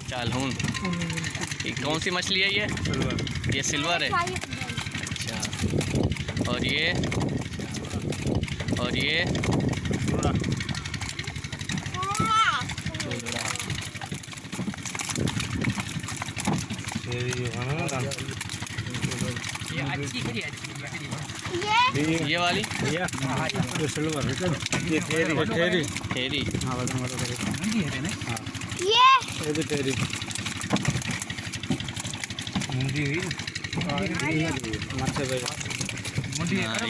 चालहून। ये कौन सी मछली है ये सिल्वर है। अच्छा, और ये ये वाली ये सिल्वर ये ठेरी ठेरी। ये भी ठेरी मुंडी मच्छे भाई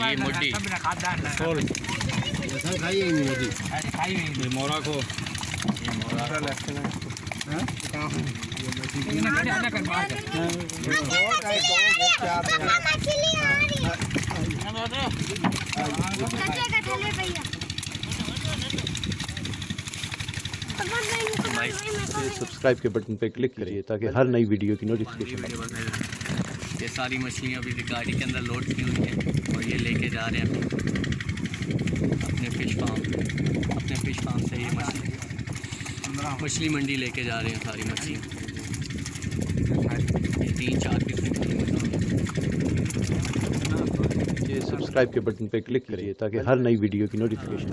ये मुड्डी सोल खाइए मुंडी मोरा को सब्सक्राइब के बटन पे क्लिक करिए ताकि हर नई वीडियो की नोटिफिकेशन। ये सारी मछलियाँ अभी गाड़ी के अंदर लोड की हुई हैं और ये लेके जा रहे हैं अपने फिश फार्म से। ये मछली मंडी लेके जा रहे हैं सारी मछलियाँ। ये 3-4 किस्म की। ये सब्सक्राइब के बटन पे क्लिक करिए ताकि हर नई वीडियो की नोटिफिकेशन।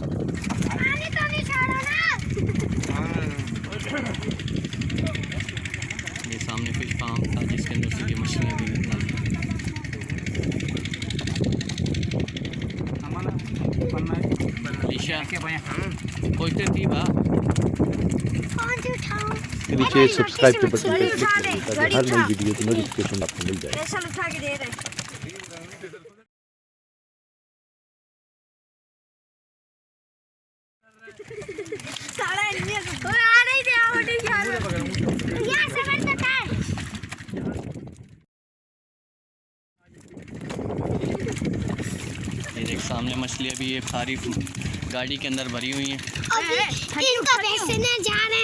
ये सामने फिश फार्म था जिसके अंदर से ये मछलियाँ भी निकल। कोई तो थी बा नीचे सब्सक्राइब के बटन पे क्लिक करिए ताकि हर नई वीडियो की नोटिफिकेशन आपको मिल जाए। ये देख सामने मछलियाँ भी ये सारी गाड़ी के अंदर भरी हुई हैं। इनका पैसे न जा रहे